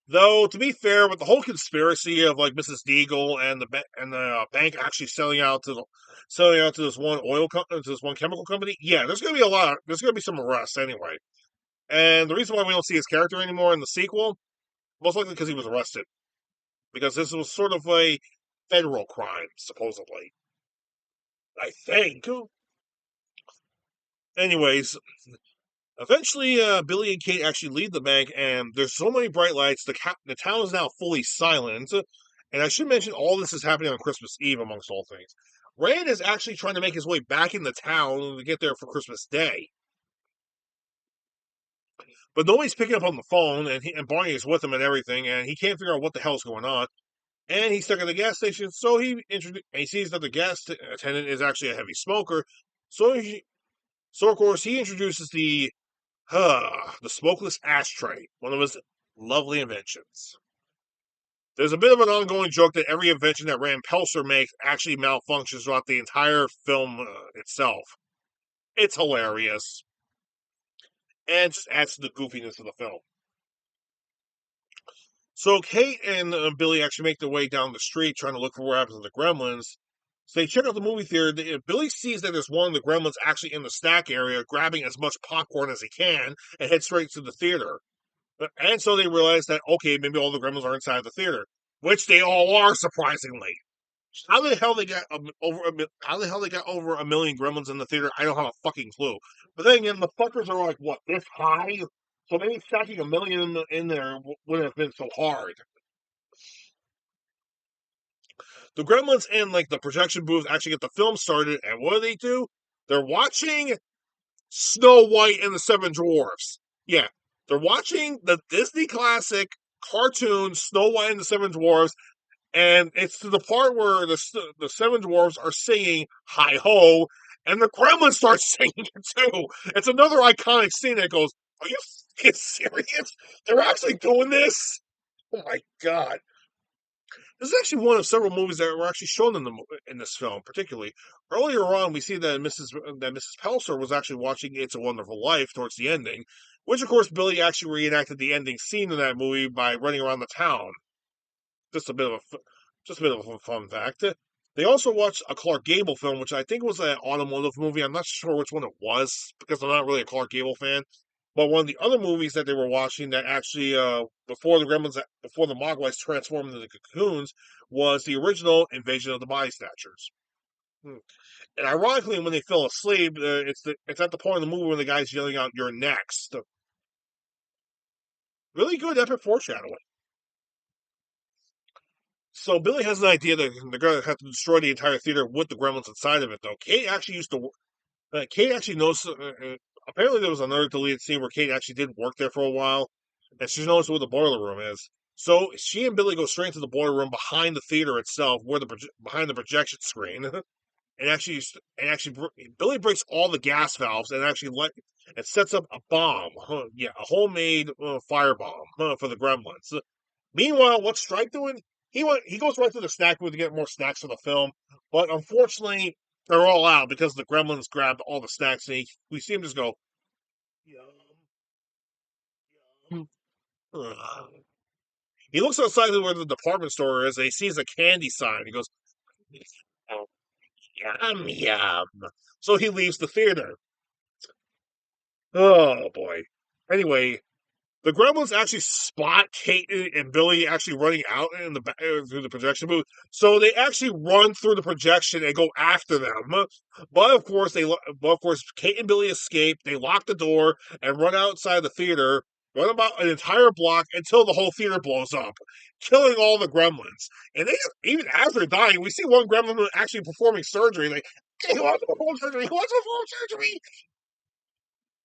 Though, to be fair, with the whole conspiracy of like Mrs. Deagle and the bank actually selling out to this one to this one chemical company, yeah, there's gonna be some arrests anyway. And the reason why we don't see his character anymore in the sequel, most likely because he was arrested, because this was sort of a federal crime, supposedly. I think. Anyways, Eventually, Billy and Kate actually leave the bank, and there's so many bright lights. The town is now fully silent. And I should mention all this is happening on Christmas Eve, amongst all things. Rand is actually trying to make his way back into town to get there for Christmas Day. But nobody's picking up on the phone, and Barney is with him and everything, and he can't figure out what the hell's going on. And he's stuck at the gas station, so he sees that the gas attendant is actually a heavy smoker. So of course he introduces the smokeless ashtray, one of his lovely inventions. There's a bit of an ongoing joke that every invention that Rand Pelser makes actually malfunctions throughout the entire film itself. It's hilarious and just adds to the goofiness of the film. So Kate and Billy actually make their way down the street trying to look for what happens to the Gremlins. So they check out the movie theater. Billy sees that there's one of the Gremlins actually in the snack area, grabbing as much popcorn as he can, and heads straight to the theater. And so they realize that, okay, maybe all the Gremlins are inside the theater, which they all are, surprisingly. How the hell they got over a million Gremlins in the theater? I don't have a fucking clue. But then again, the fuckers are like what, this high? So maybe stacking a million in there wouldn't have been so hard. The Gremlins in like the projection booth actually get the film started, and what do? They're watching Snow White and the Seven Dwarfs. Yeah, they're watching the Disney classic cartoon Snow White and the Seven Dwarfs, and it's to the part where the Seven Dwarfs are singing "Hi Ho," and the Gremlins start singing it too. It's another iconic scene that goes, "Are you fucking serious? They're actually doing this? Oh my god!" This is actually one of several movies that were actually shown in this film, particularly earlier on. We see that Mrs. Pelser was actually watching "It's a Wonderful Life" towards the ending, which of course Billy actually reenacted the ending scene in that movie by running around the town. Just a bit of a fun fact. They also watched a Clark Gable film, which I think was an automotive movie. I'm not sure which one it was because I'm not really a Clark Gable fan. But one of the other movies that they were watching that actually before the Mogwais transformed into cocoons, was the original Invasion of the Body Snatchers. Hmm. And ironically, when they fell asleep, it's at the point of the movie when the guy's yelling out, "You're next." Really good epic foreshadowing. So Billy has an idea that they're going to have to destroy the entire theater with the gremlins inside of it. Though Kate actually knows. Apparently, there was another deleted scene where Kate actually did work there for a while, and she knows where the boiler room is. So she and Billy go straight to the boiler room behind the theater itself, where behind the projection screen, and actually Billy breaks all the gas valves and sets up a bomb. Yeah, a homemade firebomb for the gremlins. Meanwhile, what's Stripe doing? He goes right to the snack booth to get more snacks for the film, but unfortunately, they're all out because the Gremlins grabbed all the snacks, and we see him just go, yum, yum. Ugh. He looks outside where the department store is, and he sees a candy sign. He goes, oh, yum yum. So he leaves the theater. Oh boy. Anyway, the Gremlins actually spot Kate and Billy actually running out in through the projection booth, so they actually run through the projection and go after them. But of course, Kate and Billy escape. They lock the door and run outside the theater, run about an entire block until the whole theater blows up, killing all the Gremlins. And even as they're dying, we see one Gremlin actually performing surgery. Like, he wants to perform surgery. He wants to perform surgery.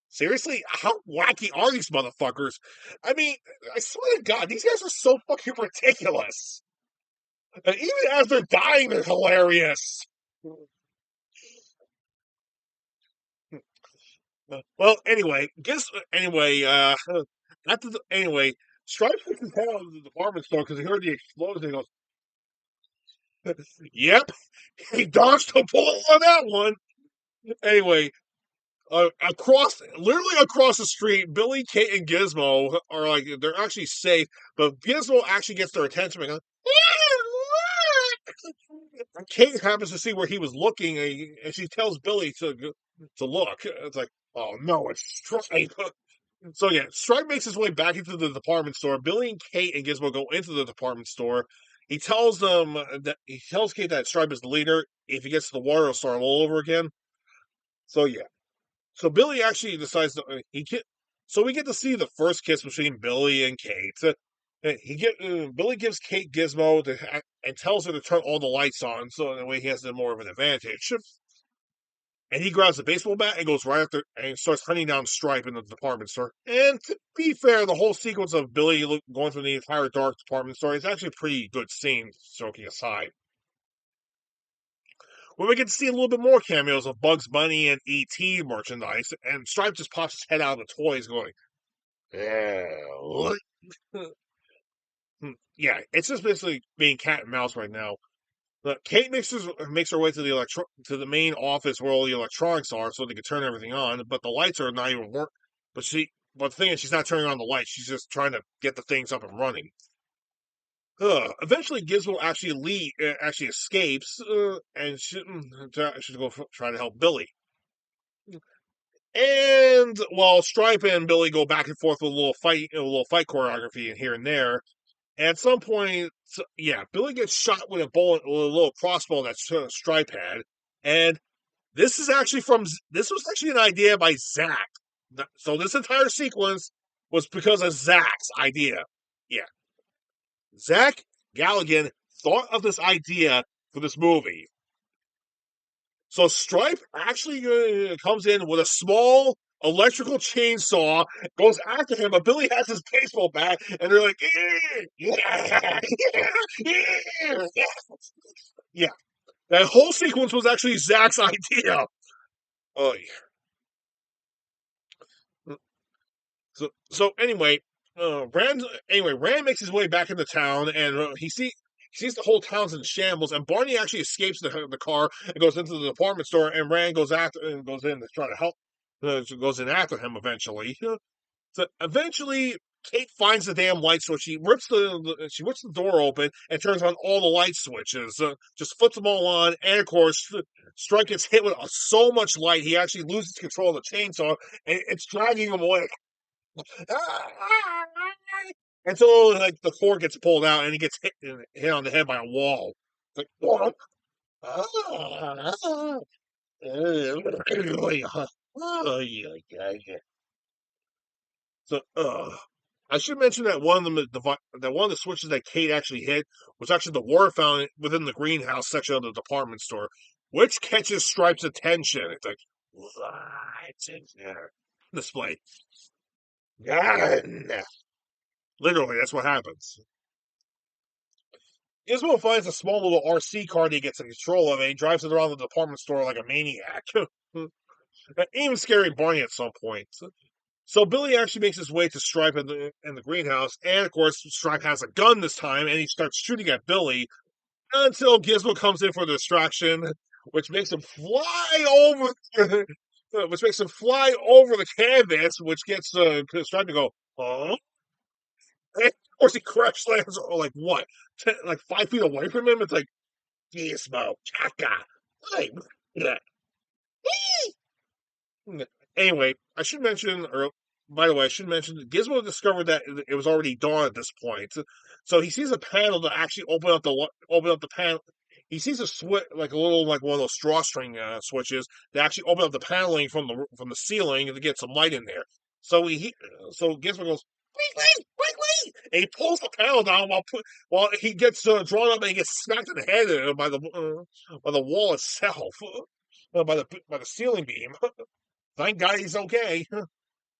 Seriously, how wacky are these motherfuckers? I mean, I swear to God, these guys are so fucking ridiculous. And even as they're dying, they're hilarious. Well, anyway, Stripe puts his head out of the department store because he heard the explosion. He goes, "Yep, he dodged a bullet on that one." Anyway, literally across the street, Billy, Kate, and Gizmo are like they're actually safe, but Gizmo actually gets their attention and goes, and Kate happens to see where he was looking, and she tells Billy to look. It's like, oh no, it's Stripe. So yeah, Stripe makes his way back into the department store. Billy and Kate and Gizmo go into the department store. He tells Kate that Stripe is the leader. If he gets to the water, he'll start all over again. So yeah. So Billy actually decides to he get so we get to see the first kiss between Billy and Kate. Billy gives Kate Gizmo and tells her to turn all the lights on, so that way he has more of an advantage. And he grabs a baseball bat and goes right after and starts hunting down Stripe in the department store. And to be fair, the whole sequence of Billy going through the entire dark department store is actually a pretty good scene, joking aside. Where we get to see a little bit more cameos of Bugs Bunny and E.T. merchandise, and Stripe just pops his head out of the toys going, yeah, look. Yeah, it's just basically being cat and mouse right now. But Kate makes her way to the main office where all the electronics are, so they can turn everything on. But the lights are not even work. But the thing is, she's not turning on the lights. She's just trying to get the things up and running. Eventually, Gizmo actually escapes, and should go try to help Billy. And while Stripe and Billy go back and forth with a little fight choreography here and there, at some point, yeah, Billy gets shot with with a little crossbow that Stripe had, and this was actually an idea by Zach. So this entire sequence was because of Zach's idea. Yeah, Zach Galligan thought of this idea for this movie. So Stripe actually comes in with a small electrical chainsaw, goes after him, but Billy has his baseball bat, and they're like, yeah, yeah. Yeah. That whole sequence was actually Zach's idea. Oh, yeah. So Rand makes his way back into town, and he sees the whole town's in shambles. And Barney actually escapes the car and goes into the department store. And Rand goes in to try to help. Goes in after him eventually. So eventually, Kate finds the damn light switch. She rips the door open and turns on all the light switches. Just flips them all on, and of course, Strike gets hit with so much light he actually loses control of the chainsaw, and it's dragging him away. Until like the cord gets pulled out and he gets hit on the head by a wall. It's like, so, I should mention that one of the switches that Kate actually hit was actually the water fountain within the greenhouse section of the department store, which catches Stripe's attention. It's like, what's in there? Display. Gun. Literally, that's what happens. Gizmo finds a small little RC car that he gets in control of, and he drives it around the department store like a maniac. Even scaring Barney at some point. So Billy actually makes his way to Stripe in the greenhouse, and of course, Stripe has a gun this time, and he starts shooting at Billy until Gizmo comes in for the distraction, which makes him fly over, which makes him fly over the canvas, which gets Stripe to go, huh? And of course, he crash lands like what, 5 feet away from him. It's like Gizmo, Chaka, hey, yeah. Anyway, by the way, I should mention that Gizmo discovered that it was already dawn at this point. So he sees a panel to actually open up the panel. He sees a switch, like a little, like one of those drawstring switches that actually open up the paneling from the ceiling to get some light in there. So Gizmo goes, wait, and he pulls the panel down while he gets drawn up and he gets smacked in the head by the wall itself, by the ceiling beam. Thank God he's okay.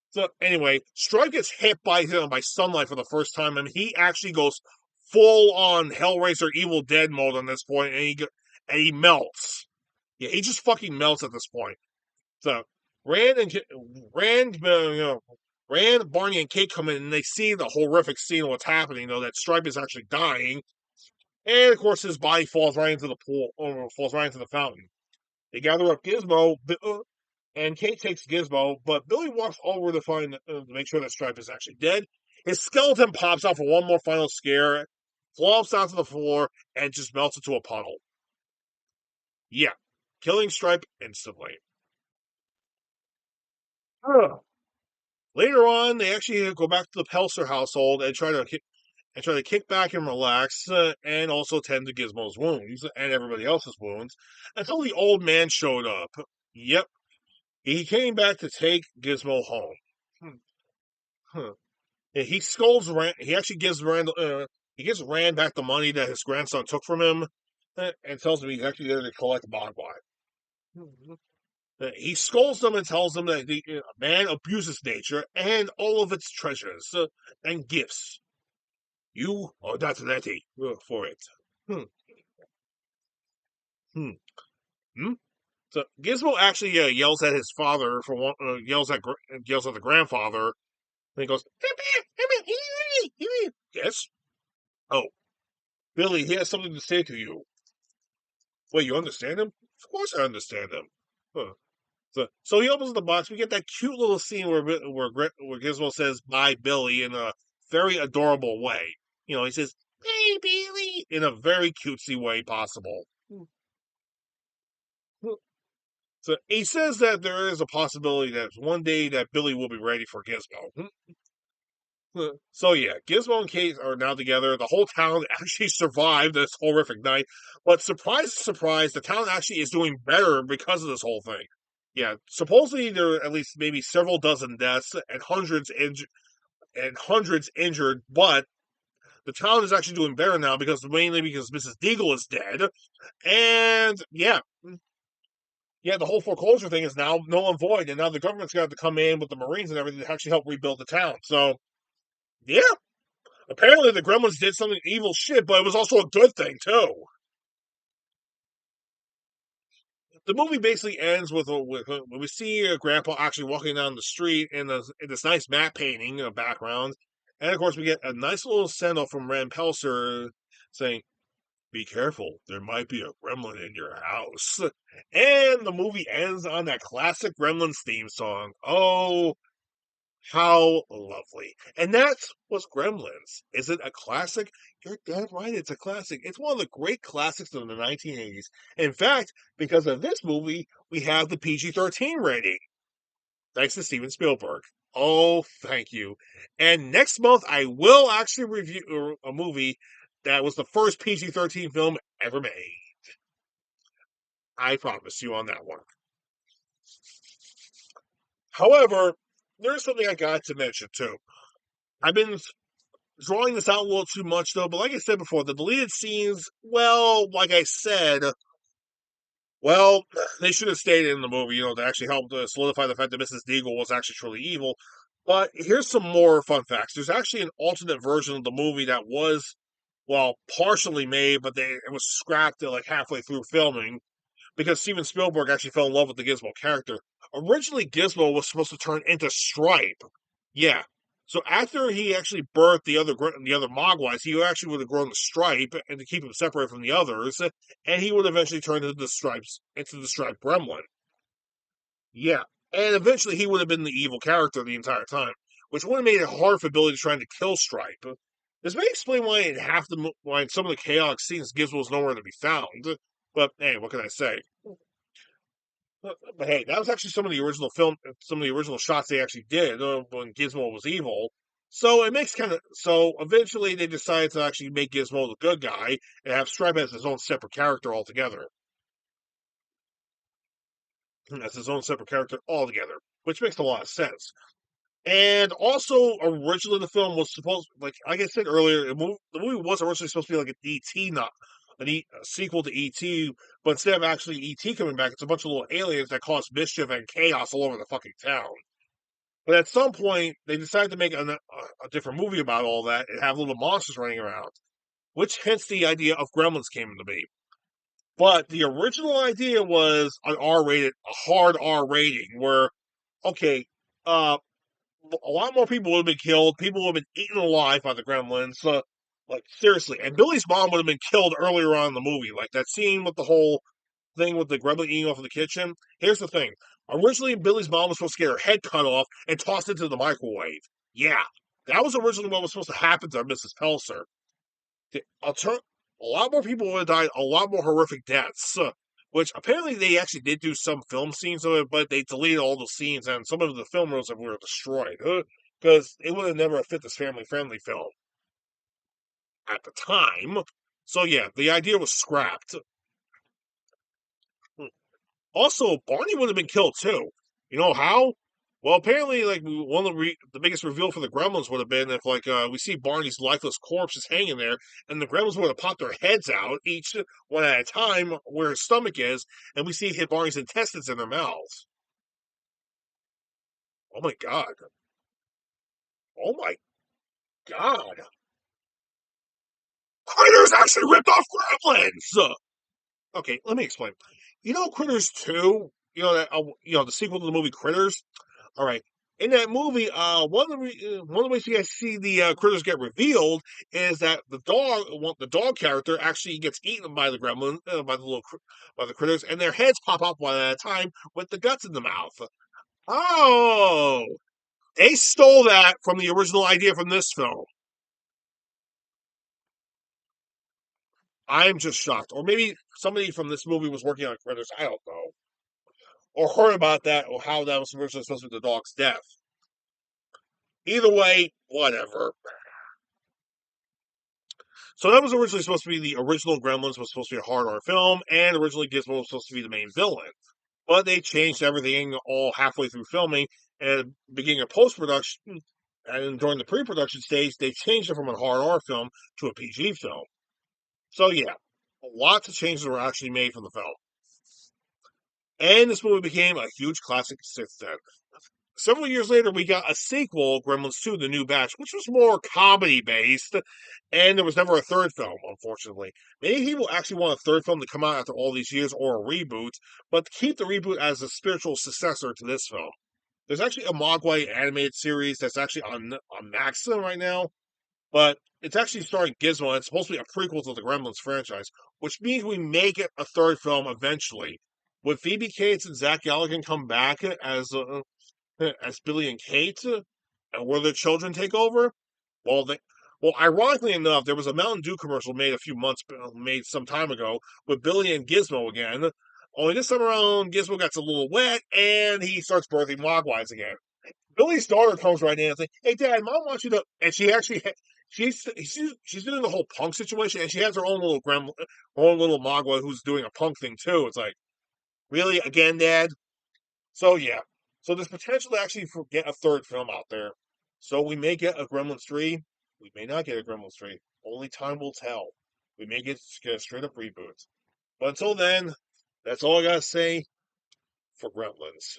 So anyway, Stripe gets hit by sunlight for the first time, and he actually goes full on Hellraiser Evil Dead mode on this point, and he melts. Yeah, he just fucking melts at this point. So Rand and Rand, Rand, Barney, and Kate come in, and they see the horrific scene of what's happening. Though that Stripe is actually dying, and of course his body falls right into the pool, or falls right into the fountain. They gather up Gizmo, and Kate takes Gizmo, but Billy walks over to make sure that Stripe is actually dead. His skeleton pops out for one more final scare, flops down to the floor, and just melts into a puddle. Yeah, killing Stripe instantly. Ugh. Later on, they actually go back to the Pelser household and try to kick back and relax, and also tend to Gizmo's wounds and everybody else's wounds until the old man showed up. Yep, He came back to take Gizmo home. Hmm. Huh. And he scolds Rand. He actually gives Rand. He gives Rand back the money that his grandson took from him, and tells him he's actually there to collect Mogwai. He scolds them and tells them that the man abuses nature and all of its treasures and gifts. You are not ready for it. Hmm. Hmm. Hmm. So Gizmo actually yells at his father for one. Yells at the grandfather, and he goes, "Yes. Oh, Billy, he has something to say to you. Wait, you understand him? Of course I understand him. Huh. So he opens the box. We get that cute little scene where Gizmo says "Bye, Billy" in a very adorable way. He says "Hey, Billy" in a very cutesy way possible. So he says that there is a possibility that one day that Billy will be ready for Gizmo. So yeah, Gizmo and Kate are now together. The whole town actually survived this horrific night, but surprise, surprise, the town actually is doing better because of this whole thing. Yeah, supposedly there are at least maybe several dozen deaths and hundreds injured, but the town is actually doing better now mainly because Mrs. Deagle is dead, and yeah, the whole foreclosure thing is now null and void, and now the government's got to come in with the Marines and everything to actually help rebuild the town. So yeah, apparently the Gremlins did something evil shit, but it was also a good thing too. The movie basically ends with when we see Grandpa actually walking down the street in this nice matte painting background, and of course we get a nice little send off from Rand Pelser saying, "Be careful, there might be a gremlin in your house." And the movie ends on that classic Gremlins theme song. Oh, how lovely. And that was Gremlins. Is it a classic? You're damn right, it's a classic. It's one of the great classics of the 1980s. In fact, because of this movie, we have the PG-13 rating, thanks to Steven Spielberg. Oh, thank you. And next month, I will actually review a movie that was the first PG-13 film ever made. I promise you on that one. However, there's something I got to mention too. I've been drawing this out a little too much though, but like I said before, the deleted scenes, well, like I said, well, they should have stayed in the movie, to actually help to solidify the fact that Mrs. Deagle was actually truly evil. But here's some more fun facts. There's actually an alternate version of the movie that was, well, partially made, but it was scrapped like halfway through filming because Steven Spielberg actually fell in love with the Gizmo character. Originally, Gizmo was supposed to turn into Stripe. Yeah. So after he actually birthed the other Mogwais, he actually would have grown the Stripe and to keep him separate from the others, and he would eventually turn into the Stripe Gremlin. Yeah, and eventually he would have been the evil character the entire time, which would have made it hard for Billy trying to kill Stripe. This may explain why in some of the chaotic scenes Gizmo was nowhere to be found. But hey, what can I say? But hey, that was actually some of the original shots they actually did when Gizmo was evil. So eventually they decided to actually make Gizmo the good guy and have Stripe as his own separate character altogether. As his own separate character altogether, which makes a lot of sense. And also, originally the film was supposed, like I said earlier, the movie was originally supposed to be like an ET, not a sequel to ET, but instead of actually ET coming back, it's a bunch of little aliens that cause mischief and chaos all over the fucking town. But at some point, they decided to make a different movie about all that and have little monsters running around, which hence the idea of Gremlins came into being. But the original idea was a hard R rating, where okay, uh, a lot more people would have been killed. People would have been eaten alive by the Gremlins. Like seriously, and Billy's mom would have been killed earlier on in the movie. Like that scene with the whole thing with the Gremlin eating off of the kitchen. Here's the thing: originally, Billy's mom was supposed to get her head cut off and tossed into the microwave. Yeah, that was originally what was supposed to happen to Mrs. Pelser. A lot more people would have died, a lot more horrific deaths. Which apparently they actually did do some film scenes of it, but they deleted all the scenes, and some of the film reels were destroyed because it would have never fit this family-friendly film at the time. So yeah, the idea was scrapped. Also, Barney would have been killed too. You know how? Well, apparently, like one of the biggest reveal for the Gremlins would have been if, like, we see Barney's lifeless corpse just hanging there, and the Gremlins would have popped their heads out, each one at a time, where his stomach is, and we see hit Barney's intestines in their mouths. Oh my god! Oh my god! Critters actually ripped off Gremlins. Okay, let me explain. You know, Critters 2. The sequel to the movie Critters. All right. In that movie, one of the ways you guys see the critters get revealed is that the dog character, actually gets eaten by the gremlin, by the critters, and their heads pop up one at a time with the guts in the mouth. Oh, they stole that from the original idea from this film. I'm just shocked, or maybe somebody from this movie was working on critters. I don't know, or heard about that, or how that was originally supposed to be the dog's death. Either way, whatever. So that was originally supposed to be the original Gremlins, was supposed to be a hard R film, and originally Gizmo was supposed to be the main villain. But they changed everything all halfway through filming, and beginning of post production and during the pre production stage, they changed it from a hard R film to a PG film. So yeah, lots of changes were actually made from the film. And this movie became a huge classic since then. Several years later, we got a sequel, Gremlins 2, The New Batch, which was more comedy based, and there was never a third film, unfortunately. Maybe he will actually want a third film to come out after all these years, or a reboot, but keep the reboot as a spiritual successor to this film. There's actually a Mogwai animated series that's actually on Max right now, but it's actually starring Gizmo, and it's supposed to be a prequel to the Gremlins franchise, which means we may get a third film eventually. Would Phoebe Cates and Zach Galligan come back as Billy and Kate, and will their children take over? Well, ironically enough, there was a Mountain Dew commercial made some time ago with Billy and Gizmo again. Only this time around, Gizmo gets a little wet, and he starts birthing Mogwais again. Billy's daughter comes right in and says, "Hey, Dad, Mom wants you to," and she actually she's doing the whole punk situation, and she has her own her own little Mogwai who's doing a punk thing too. It's like, really, again, Dad? So yeah, so there's potential to actually get a third film out there. So we may get a Gremlins 3. We may not get a Gremlins 3. Only time will tell. We may get a straight up reboot. But until then, that's all I gotta say for Gremlins.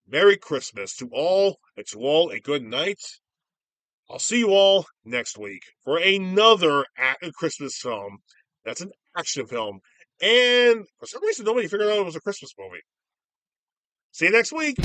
Merry Christmas to all, and to all a good night. I'll see you all next week for another Christmas film. That's an action film. And for some reason, nobody figured out it was a Christmas movie. See you next week.